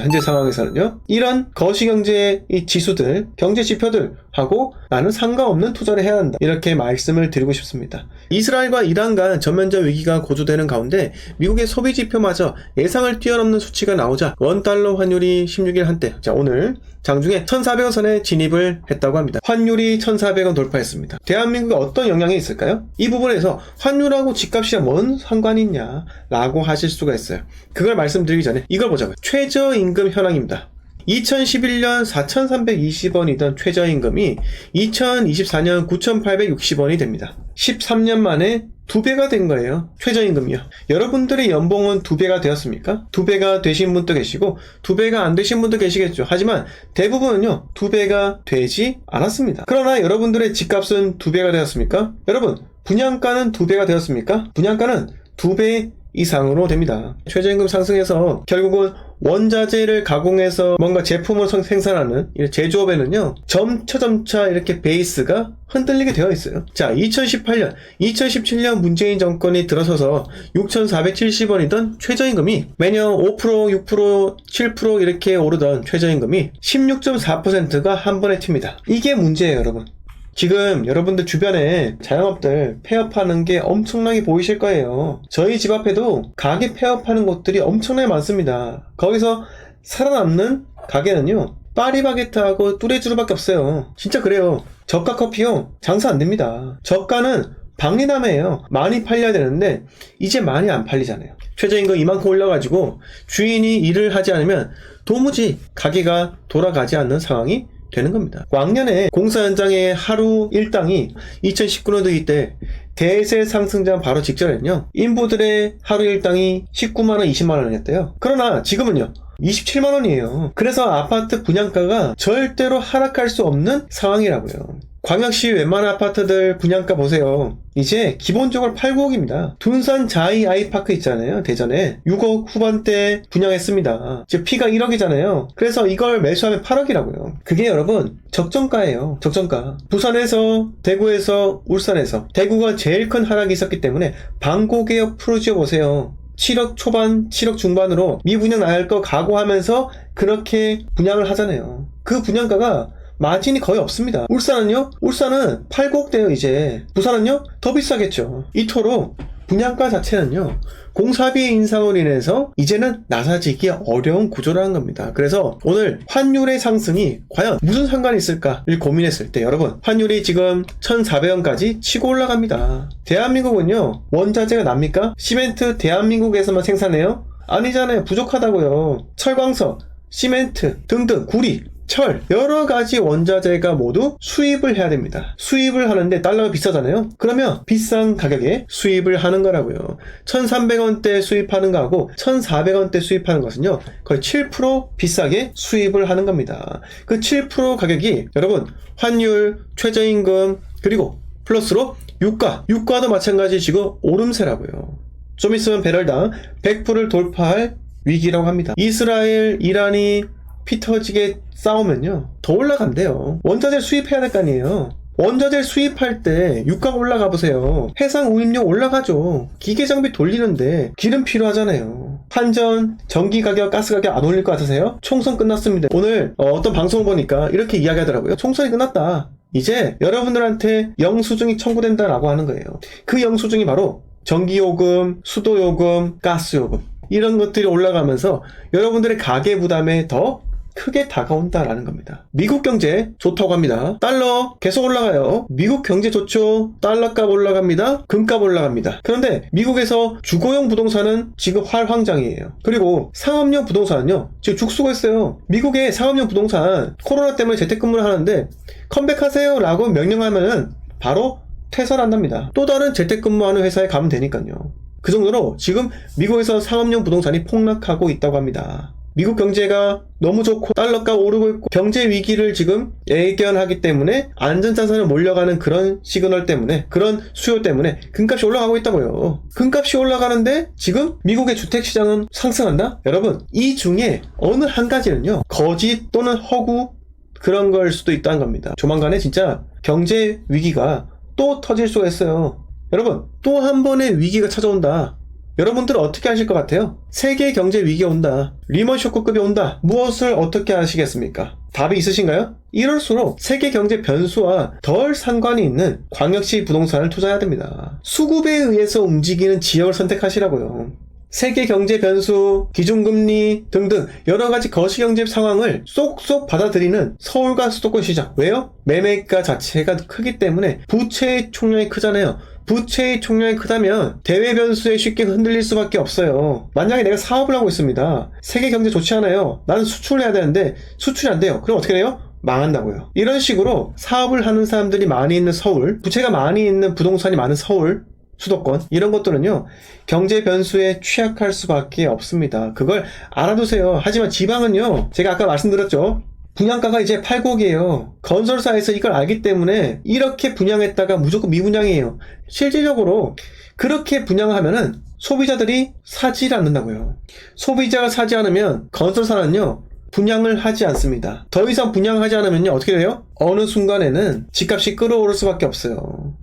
현재 상황에서는요, 이런 거시경제 이 지수들, 경제 지표들하고 나는 상관없는 투자를 해야 한다, 이렇게 말씀을 드리고 싶습니다. 이스라엘과 이란 간 전면적 위기가 고조되는 가운데 미국의 소비 지표마저 예상을 뛰어넘는 수치가 나오자 원달러 환율이 16일 한때, 자 오늘 장중에 1,400원 선에 진입을 했다고 합니다. 환율이 1,400원 돌파했습니다. 대한민국에 어떤 영향이 있을까요? 이 부분에서 환율하고 집값이랑 뭔 상관이 있냐 라고 하실 수가 있어요. 그걸 말씀드리기 전에 이걸 보자고요. 최저임금 현황입니다. 2011년 4,320원이던 최저임금이 2024년 9,860원이 됩니다. 13년 만에 2배가 된 거예요. 최저임금이요. 여러분들의 연봉은 2배가 되었습니까? 2배가 되신 분도 계시고 2배가 안 되신 분도 계시겠죠. 하지만 대부분은요 2배가 되지 않았습니다. 그러나 여러분들의 집값은 2배가 되었습니까? 여러분, 분양가는 2배가 되었습니까? 분양가는 2배 이상으로 됩니다. 최저임금 상승해서 결국은 원자재를 가공해서 뭔가 제품을 생산하는 제조업에는요 점차 이렇게 베이스가 흔들리게 되어 있어요. 자, 2017년 문재인 정권이 들어서서 6,470원이던 최저임금이 매년 5%, 6%, 7% 이렇게 오르던 최저임금이 16.4%가 한 번에 튑니다. 이게 문제예요, 여러분. 지금 여러분들 주변에 자영업들 폐업하는 게 엄청나게 보이실 거예요. 저희 집 앞에도 가게 폐업하는 곳들이 엄청나게 많습니다. 거기서 살아남는 가게는요 파리바게트하고 뚜레쥬르밖에 없어요. 진짜 그래요. 저가 커피요 장사 안 됩니다. 저가는 박리담이에요. 많이 팔려야 되는데 이제 많이 안 팔리잖아요. 최저임금 이만큼 올려가지고 주인이 일을 하지 않으면 도무지 가게가 돌아가지 않는 상황이 되는 겁니다. 왕년에 공사 현장의 하루 일당이 2019년도 이때 대세 상승장 바로 직전에는요 인부들의 하루 일당이 19만원, 20만원이었대요. 그러나 지금은요 27만원이에요. 그래서 아파트 분양가가 절대로 하락할 수 없는 상황이라고요. 광역시 웬만한 아파트들 분양가 보세요. 이제 기본적으로 8, 9억입니다. 둔산 자이 아이파크 있잖아요. 대전에 6억 후반대 분양했습니다. 즉 피가 1억이잖아요. 그래서 이걸 매수하면 8억이라고요. 그게 여러분 적정가예요. 적정가. 부산에서, 대구에서, 울산에서 대구가 제일 큰 하락이 있었기 때문에 방고개역 프로지오 보세요. 7억 초반, 7억 중반으로 미분양 나갈 거 각오하면서 그렇게 분양을 하잖아요. 그 분양가가 마진이 거의 없습니다. 울산은요? 울산은 8, 9억대요 이제. 부산은요? 더 비싸겠죠. 이토록 분양가 자체는요 공사비 인상으로 인해서 이제는 나사지기 어려운 구조라는 겁니다. 그래서 오늘 환율의 상승이 과연 무슨 상관이 있을까를 고민했을 때 여러분, 환율이 지금 1,400원까지 치고 올라갑니다. 대한민국은요 원자재가 납니까? 시멘트 대한민국에서만 생산해요? 아니잖아요. 부족하다고요. 철광석, 시멘트 등등 구리, 철, 여러가지 원자재가 모두 수입을 해야 됩니다. 수입을 하는데 달러가 비싸잖아요. 그러면 비싼 가격에 수입을 하는 거라고요. 1,300원대 수입하는 거하고 1,400원대 수입하는 것은요 거의 7% 비싸게 수입을 하는 겁니다. 그 7% 가격이 여러분 환율, 최저임금 그리고 플러스로 유가도 마찬가지 지금 오름세라고요. 좀 있으면 배럴당 100불을 돌파할 위기라고 합니다. 이스라엘, 이란이 피 터지게 싸우면요 더 올라간대요. 원자재 수입해야 될 거 아니에요. 원자재 수입할 때 유가가 올라가 보세요. 해상 운임료 올라가죠. 기계 장비 돌리는데 기름 필요하잖아요. 한전, 전기 가격, 가스 가격 안 올릴 것 같으세요? 총선 끝났습니다. 오늘 어떤 방송을 보니까 이렇게 이야기하더라고요. 총선이 끝났다. 이제 여러분들한테 영수증이 청구된다라고 하는 거예요. 그 영수증이 바로 전기요금, 수도요금, 가스요금 이런 것들이 올라가면서 여러분들의 가계 부담에 더 크게 다가온다라는 겁니다. 미국 경제 좋다고 합니다. 달러 계속 올라가요. 미국 경제 좋죠. 달러값 올라갑니다. 금값 올라갑니다. 그런데 미국에서 주거용 부동산은 지금 활황장이에요. 그리고 상업용 부동산은요 지금 죽수고 있어요. 미국의 상업용 부동산 코로나 때문에 재택근무를 하는데 컴백하세요 라고 명령하면은 바로 퇴사한답니다. 또 다른 재택근무하는 회사에 가면 되니까요. 그 정도로 지금 미국에서 상업용 부동산이 폭락하고 있다고 합니다. 미국 경제가 너무 좋고 달러가 오르고 있고 경제 위기를 지금 예견하기 때문에 안전자산을 몰려가는 그런 시그널 때문에, 그런 수요 때문에 금값이 올라가고 있다고요. 금값이 올라가는데 지금 미국의 주택시장은 상승한다? 여러분, 이 중에 어느 한 가지는요 거짓 또는 허구 그런 걸 수도 있다는 겁니다. 조만간에 진짜 경제 위기가 또 터질 수가 있어요. 여러분, 또 한 번의 위기가 찾아온다. 여러분들은 어떻게 하실 것 같아요? 세계 경제 위기가 온다. 리먼 쇼크급이 온다. 무엇을 어떻게 하시겠습니까? 답이 있으신가요? 이럴수록 세계 경제 변수와 덜 상관이 있는 광역시 부동산을 투자해야 됩니다. 수급에 의해서 움직이는 지역을 선택하시라고요. 세계 경제 변수, 기준금리 등등 여러가지 거시경제 상황을 쏙쏙 받아들이는 서울과 수도권 시장. 왜요? 매매가 자체가 크기 때문에 부채의 총량이 크잖아요. 부채의 총량이 크다면 대외 변수에 쉽게 흔들릴 수밖에 없어요. 만약에 내가 사업을 하고 있습니다. 세계 경제 좋지 않아요. 나는 수출을 해야 되는데 수출이 안 돼요. 그럼 어떻게 돼요? 망한다고요. 이런 식으로 사업을 하는 사람들이 많이 있는 서울, 부채가 많이 있는 부동산이 많은 서울, 수도권 이런 것들은요 경제 변수에 취약할 수밖에 없습니다. 그걸 알아두세요. 하지만 지방은요 제가 아까 말씀드렸죠, 분양가가 이제 팔곡이에요. 건설사에서 이걸 알기 때문에 이렇게 분양했다가 무조건 미분양이에요. 실질적으로 그렇게 분양하면은 소비자들이 사질 않는다고요. 소비자가 사지 않으면 건설사는요 분양을 하지 않습니다. 더 이상 분양하지 않으면요 어떻게 돼요? 어느 순간에는 집값이 끌어오를 수밖에 없어요.